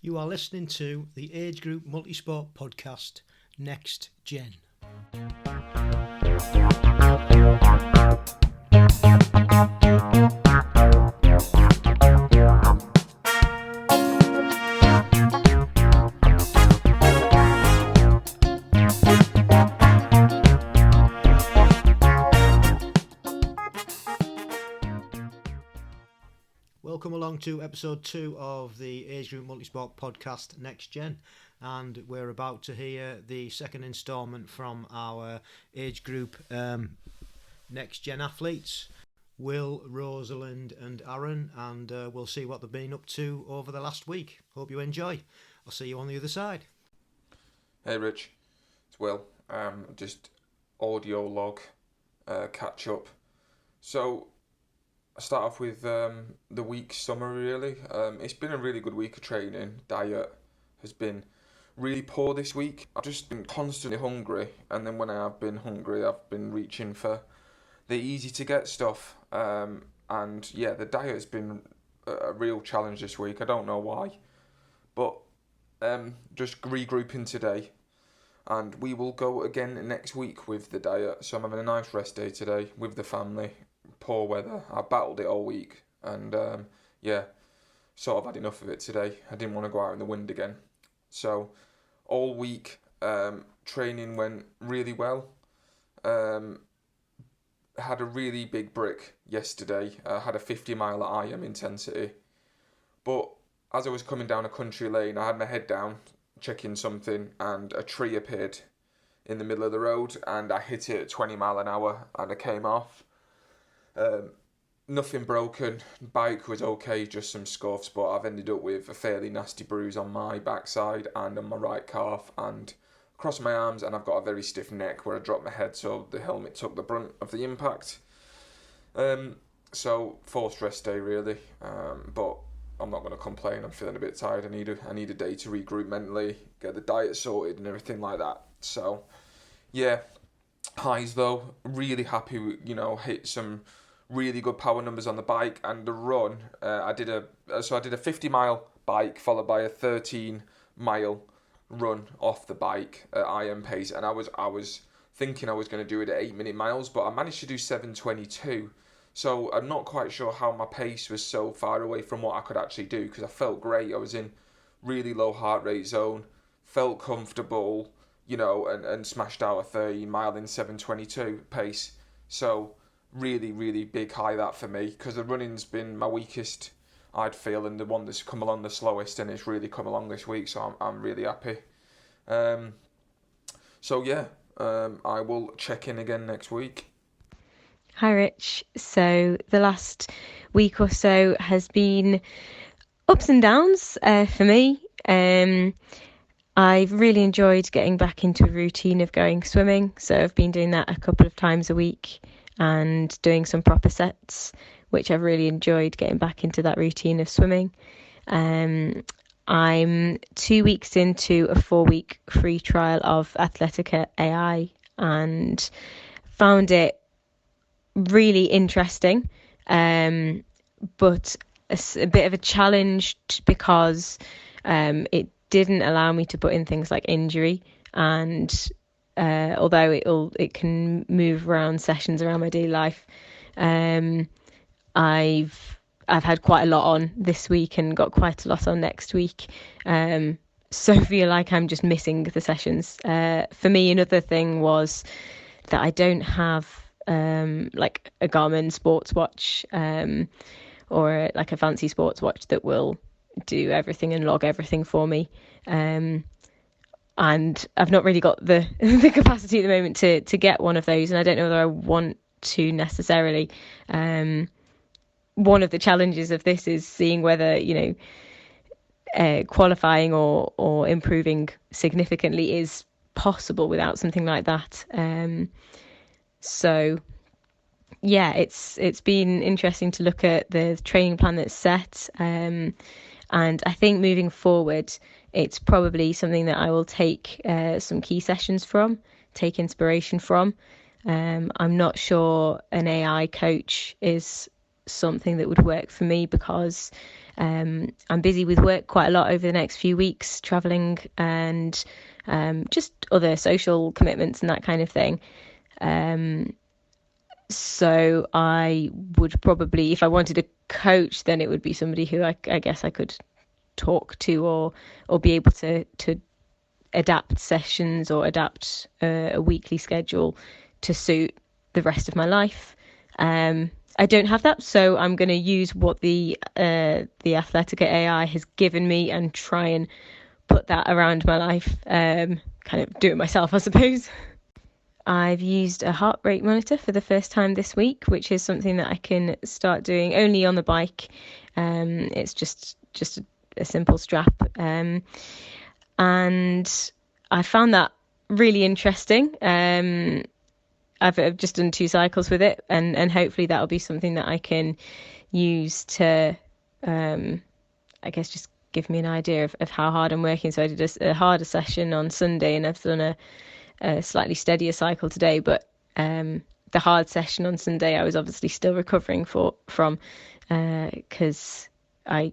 You are listening to the Agegroup Multisport podcast, Next Gen. Welcome along to episode 2 of the Agegroup Multisport podcast, Next Gen. And we're about to hear the second instalment from our age group Next Gen athletes, Will, Rosalind and Aaron, and we'll see what they've been up to over the last week. Hope you enjoy. I'll see you on the other side. Hey Rich, it's Will. Just audio log catch up. So I start off with the week's summary really. It's been a really good week of training. Diet has been really poor this week. I've just been constantly hungry, and then when I have been hungry I've been reaching for the easy to get stuff. And yeah, the diet has been a real challenge this week. I don't know why, but just regrouping today, and we will go again next week with the diet. So I'm having a nice rest day today with the family. Poor weather. I battled it all week, and sort of had enough of it today. I didn't want to go out in the wind again. So all week training went really well. Had a really big brick yesterday. Had a 50 mile at IM intensity, but as I was coming down a country lane, I had my head down checking something, and a tree appeared in the middle of the road, and I hit it at 20 mile an hour, and I came off. Nothing broken, bike was okay, just some scuffs, but I've ended up with a fairly nasty bruise on my backside and on my right calf and across my arms, and I've got a very stiff neck where I dropped my head, so the helmet took the brunt of the impact. So forced rest day really, but I'm not going to complain. I'm feeling a bit tired. I need a day to regroup mentally, get the diet sorted and everything like that. So yeah, highs though, really happy with, hit some really good power numbers on the bike, and the run. I did a 50 mile bike followed by a 13 mile run off the bike at IM pace, and I was thinking I was going to do it at 8-minute miles, but I managed to do 7:22. So I'm not quite sure how my pace was so far away from what I could actually do, because I felt great. I was in really low heart rate zone, felt comfortable, and smashed out a 13 mile in 7:22 pace. So really, really big high that for me, because the running's been my weakest, I'd feel, and the one that's come along the slowest, and it's really come along this week, so I'm really happy. I will check in again next week. Hi Rich. So the last week or so has been ups and downs for me. I've really enjoyed getting back into a routine of going swimming, so I've been doing that a couple of times a week and doing some proper sets, which I've really enjoyed, getting back into that routine of swimming. I'm 2 weeks into a 4-week free trial of Athletica AI and found it really interesting, but a bit of a challenge because it didn't allow me to put in things like injury, and although it can move around sessions around my daily life, I've had quite a lot on this week and got quite a lot on next week, so I feel like I'm just missing the sessions. For me, another thing was that I don't have like a Garmin sports watch, or like a fancy sports watch that will do everything and log everything for me. And I've not really got the the capacity at the moment to get one of those, and I don't know whether I want to necessarily. One of the challenges of this is seeing whether, qualifying or improving significantly is possible without something like that. So yeah, it's been interesting to look at the training plan that's set, and I think moving forward it's probably something that I will take some key sessions from, take inspiration from. I'm not sure an AI coach is something that would work for me, because I'm busy with work quite a lot over the next few weeks, traveling and just other social commitments and that kind of thing. So I would probably, if I wanted a coach, then it would be somebody who I guess I could talk to, or be able to adapt sessions or adapt a weekly schedule to suit the rest of my life. I don't have that, so I'm going to use what the Athletica AI has given me and try and put that around my life, kind of do it myself, I suppose. I've used a heart rate monitor for the first time this week, which is something that I can start doing only on the bike. It's just a simple strap, and I found that really interesting. I've just done 2 cycles with it, and hopefully that'll be something that I can use to, I guess, just give me an idea of how hard I'm working. So I did a harder session on Sunday, and I've done a slightly steadier cycle today, but the hard session on Sunday I was obviously still recovering from because I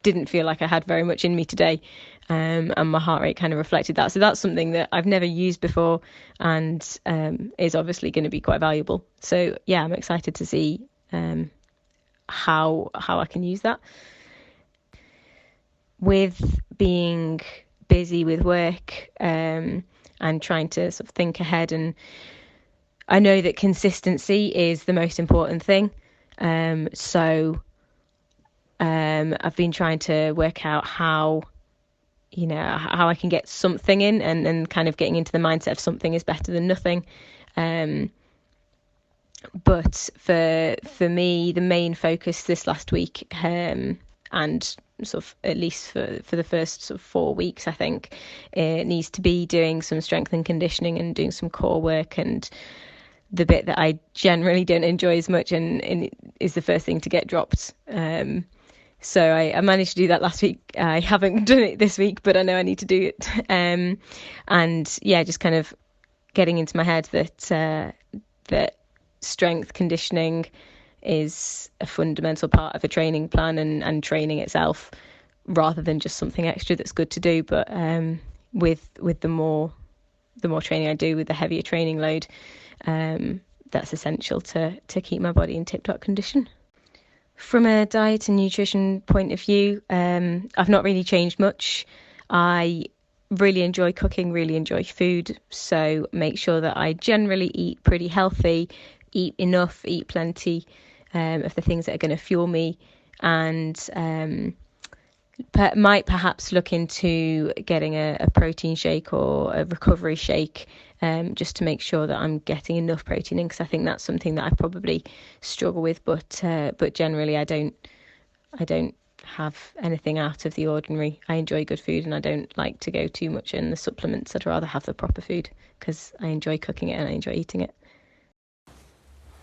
didn't feel like I had very much in me today, and my heart rate kind of reflected that. So that's something that I've never used before, and is obviously going to be quite valuable. So yeah, I'm excited to see how I can use that. With being busy with work, and trying to sort of think ahead, and I know that consistency is the most important thing. So I've been trying to work out how I can get something in, and kind of getting into the mindset of something is better than nothing. But for me, the main focus this last week, and sort of at least for the first sort of 4 weeks, I think it needs to be doing some strength and conditioning and doing some core work, and the bit that I generally don't enjoy as much and is the first thing to get dropped. So I managed to do that last week. I haven't done it this week, but I know I need to do it. And yeah, just kind of getting into my head that strength conditioning is a fundamental part of a training plan and training itself, rather than just something extra that's good to do. But with the more training I do, with the heavier training load, that's essential to keep my body in tip-top condition. From a diet and nutrition point of view, I've not really changed much. I really enjoy cooking, really enjoy food, so make sure that I generally eat pretty healthy, eat enough, eat plenty of the things that are going to fuel me, and might perhaps look into getting a protein shake or a recovery shake, just to make sure that I'm getting enough protein in, because I think that's something that I probably struggle with. But generally, I don't have anything out of the ordinary. I enjoy good food, and I don't like to go too much in the supplements. I'd rather have the proper food because I enjoy cooking it and I enjoy eating it.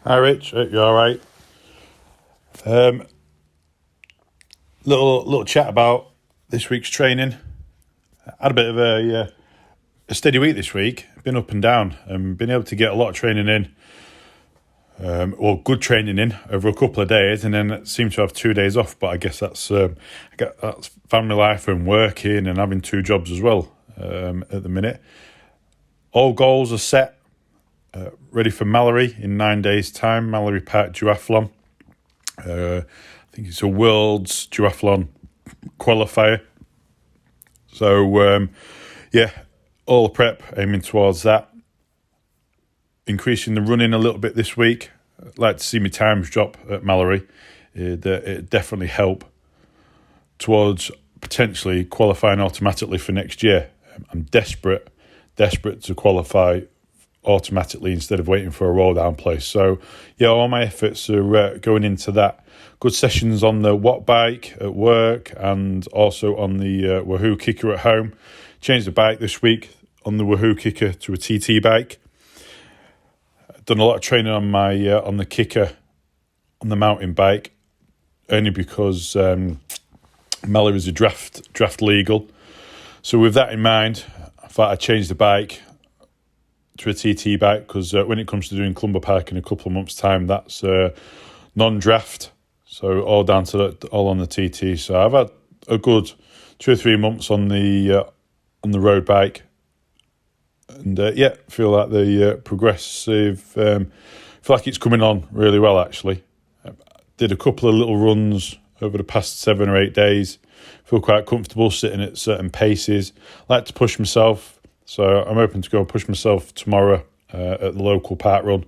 Hi Rich, you all right? Little chat about this week's training. I had a bit of a steady week this week. Been up and down, and been able to get a lot of training in, or good training in over a couple of days, and then seem to have 2 days off. But I guess that's family life and working and having 2 jobs as well at the minute. All goals are set, ready for Mallory in 9 days' time. Mallory Park Duathlon. I think it's a World's Duathlon qualifier. So, all the prep aiming towards that. Increasing the running a little bit this week. I'd like to see my times drop at Mallory. It'd definitely help towards potentially qualifying automatically for next year. I'm desperate to qualify automatically instead of waiting for a roll down place. So yeah, all my efforts are going into that. Good sessions on the watt bike at work and also on the Wahoo Kicker at home. Changed the bike this week on the Wahoo Kicker to a TT bike. Done a lot of training on my on the Kicker on the mountain bike, only because Mallory is a draft legal. So with that in mind, I thought I'd change the bike to a TT bike, because when it comes to doing Clumber Park in a couple of months' time, that's non-draft, so all down to all on the TT. So I've had a good 2 or 3 months on the road bike, and feel like the progressive. Feel like it's coming on really well actually. Did a couple of little runs over the past 7 or 8 days. Feel quite comfortable sitting at certain paces. Like to push myself, so I'm hoping to go and push myself tomorrow at the local park run.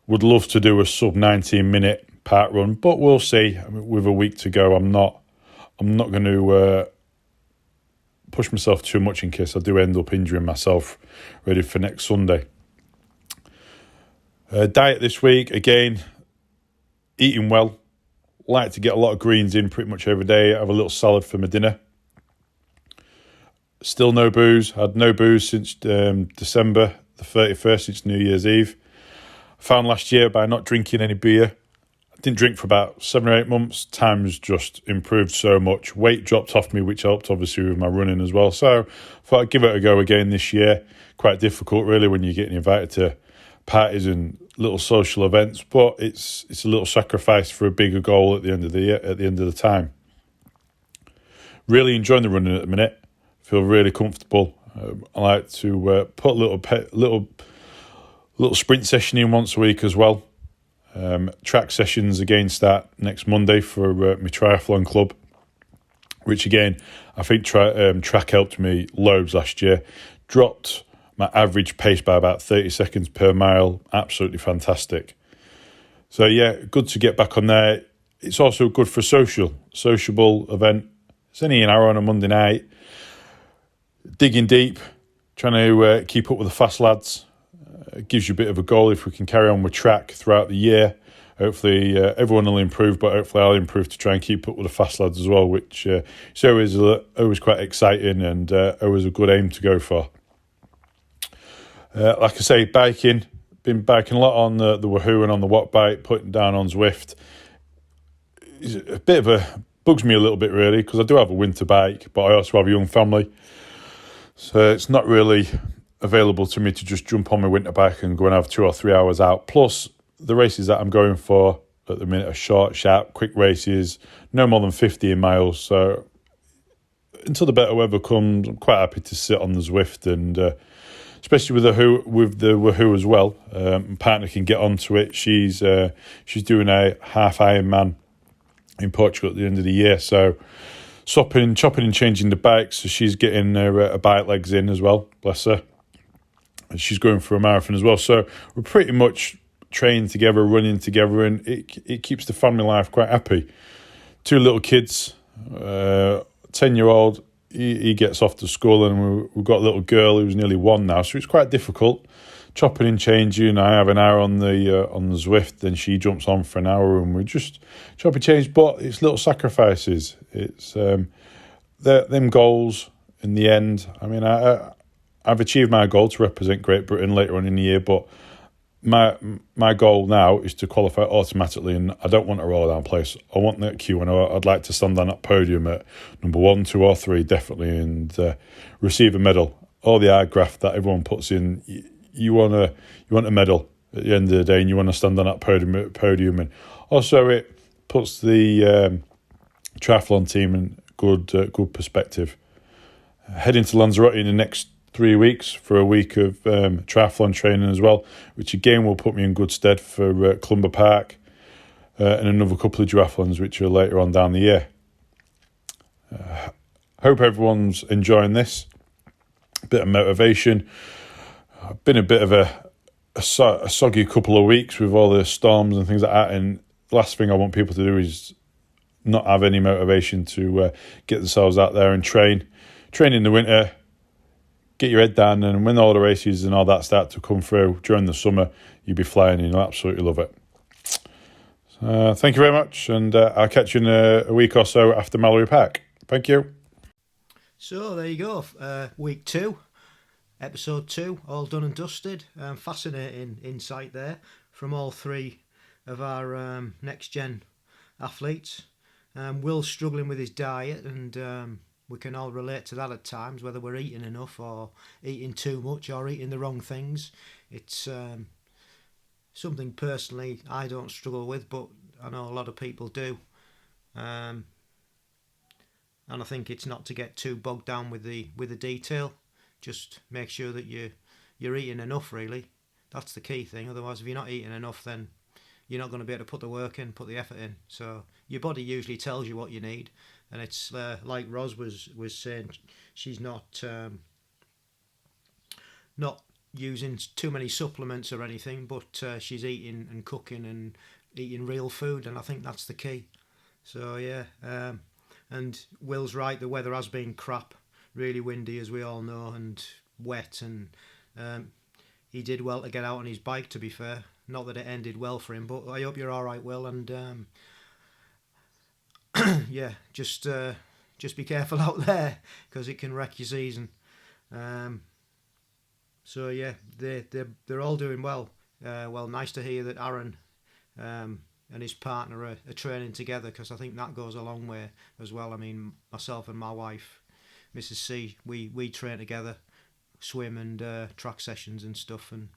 Would love to do a sub 19-minute park run, but we'll see. I mean, with a week to go, I'm not going to push myself too much in case I do end up injuring myself ready for next Sunday. Diet this week, again, eating well. Like to get a lot of greens in pretty much every day. Have a little salad for my dinner. Still no booze. Had no booze since December the 31st, since New Year's Eve. Found last year by not drinking any beer, I didn't drink for about 7 or 8 months. Time's just improved so much. Weight dropped off me, which helped obviously with my running as well. So I thought I'd give it a go again this year. Quite difficult really when you're getting invited to parties and little social events, but it's a little sacrifice for a bigger goal at the end of the year, at the end of the time. Really enjoying the running at the minute. Feel really comfortable. I like to put a little sprint session in once a week as well. Track sessions again start next Monday for my triathlon club, which again I think track helped me loads last year. Dropped my average pace by about 30 seconds per mile. Absolutely fantastic. So yeah, good to get back on there. It's also good for sociable event. It's only an hour on a Monday night. Digging deep, trying to keep up with the fast lads. It gives you a bit of a goal if we can carry on with track throughout the year. Hopefully everyone will improve, but hopefully I'll improve to try and keep up with the fast lads as well, which is always quite exciting and always a good aim to go for. Like I say, biking. Been biking a lot on the Wahoo and on the Watt bike, putting down on Zwift. It's a bit of bugs me a little bit really, because I do have a winter bike, but I also have a young family. So it's not really available to me to just jump on my winter bike and go and have 2 or 3 hours out. Plus, the races that I'm going for at the minute are short, sharp, quick races, no more than 15 miles. So until the better weather comes, I'm quite happy to sit on the Zwift, and especially with the Wahoo as well. My partner can get onto it. She's doing a half Ironman in Portugal at the end of the year. So chopping and changing the bikes. So she's getting her bike legs in as well, bless her. And she's going for a marathon as well. So we're pretty much training together, running together, and it keeps the family life quite happy. 2 little kids, 10-year-old, he gets off to school, and we've got a little girl who's nearly 1 now, so it's quite difficult. Chopping and changing, I have an hour on the Zwift, then she jumps on for an hour, and we just chop and change. But it's little sacrifices. It's them goals in the end. I mean, I've achieved my goal to represent Great Britain later on in the year, but my goal now is to qualify automatically, and I don't want a roll down place. I want that queue, and I'd like to stand on that podium at number 1, 2 or 3 definitely, and receive a medal. All the hard graft that everyone puts in, you want a medal at the end of the day, and you want to stand on that podium. And also it puts the triathlon team in good perspective. Heading to Lanzarote in the next 3 weeks for a week of triathlon training as well, which again will put me in good stead for Clumber Park and another couple of duathlons which are later on down the year. Hope everyone's enjoying this. A bit of motivation. I've been a bit of a soggy couple of weeks with all the storms and things like that, and the last thing I want people to do is not have any motivation to get themselves out there and train in the winter. Get your head down, and when all the races and all that start to come through during the summer, you'll be flying and you'll absolutely love it. Thank you very much, and I'll catch you in a week or so after Mallory Park. Thank you. So there you go, week 2, episode 2, all done and dusted. Fascinating insight there from all 3 of our next-gen athletes. Will's struggling with his diet, and we can all relate to that at times, whether we're eating enough or eating too much or eating the wrong things. It's something personally I don't struggle with, but I know a lot of people do. And I think it's not to get too bogged down with the detail. Just make sure that you're eating enough, really. That's the key thing. Otherwise, if you're not eating enough, then you're not going to be able to put the work in, put the effort in. So your body usually tells you what you need. And it's like Ros was saying, she's not using too many supplements or anything, but she's eating and cooking and eating real food, and I think that's the key. So yeah, and Will's right, the weather has been crap, really windy as we all know, and wet, and he did well to get out on his bike, to be fair. Not that it ended well for him, but I hope you're alright, Will, and yeah, just be careful out there, because it can wreck your season. So yeah, they're all doing well. Well, nice to hear that Aaron and his partner are training together, because I think that goes a long way as well. I mean, myself and my wife, Mrs. C, we train together, swim and track sessions and stuff, and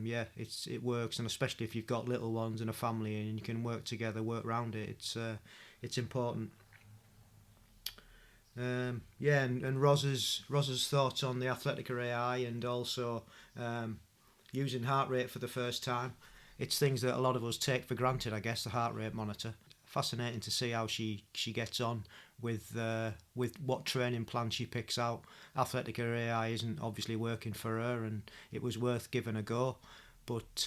yeah, it works, and especially if you've got little ones and a family and you can work together, work around it. It's important. Yeah, and Ros's thoughts on the Athletica AI, and also using heart rate for the first time. It's things that a lot of us take for granted, I guess, the heart rate monitor. Fascinating to see how she gets on with what training plan she picks out. Athletica AI isn't obviously working for her, and it was worth giving a go. But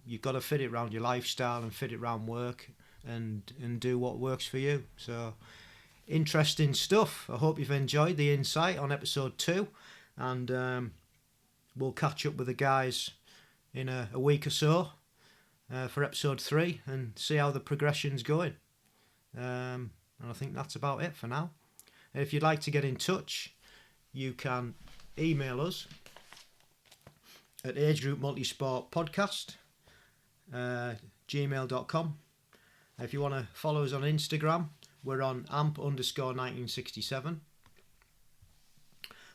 you've got to fit it around your lifestyle and fit it around work, and do what works for you. So interesting stuff. I hope you've enjoyed the insight on episode 2, and we'll catch up with the guys in a week or so for episode 3 and see how the progression's going. And I think that's about it for now. And if you'd like to get in touch, you can email us at agegroupmultisportpodcast gmail.com. If you want to follow us on Instagram, we're on amp_1967.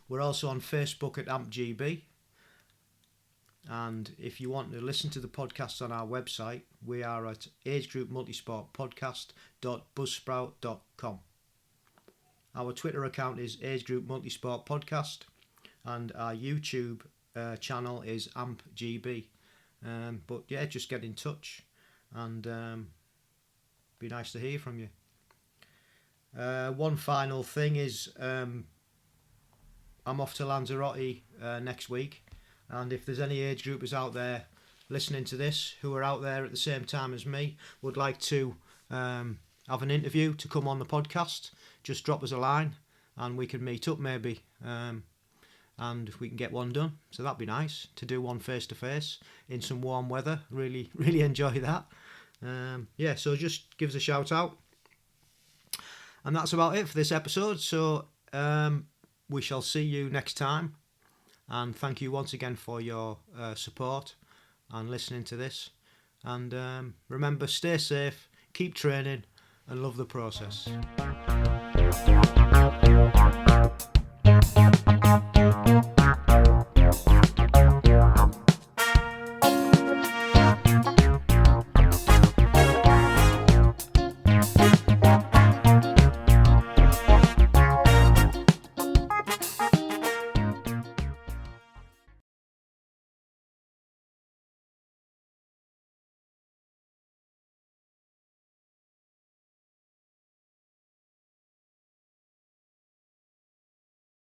We're also on Facebook at ampgb. And if you want to listen to the podcast on our website, we are at agegroupmultisportpodcast.buzzsprout.com. Our Twitter account is agegroupmultisportpodcast, and our YouTube channel is ampgb. But yeah, just get in touch, and be nice to hear from you. One final thing is I'm off to Lanzarote next week, and if there's any age groupers out there listening to this who are out there at the same time as me, would like to have an interview to come on the podcast, just drop us a line and we can meet up maybe, and we can get one done. So that'd be nice to do one face to face in some warm weather. Really enjoy that. Yeah, so just give us a shout out. And that's about it for this episode. So we shall see you next time. And thank you once again for your support and listening to this. And remember, stay safe, keep training, and love the process.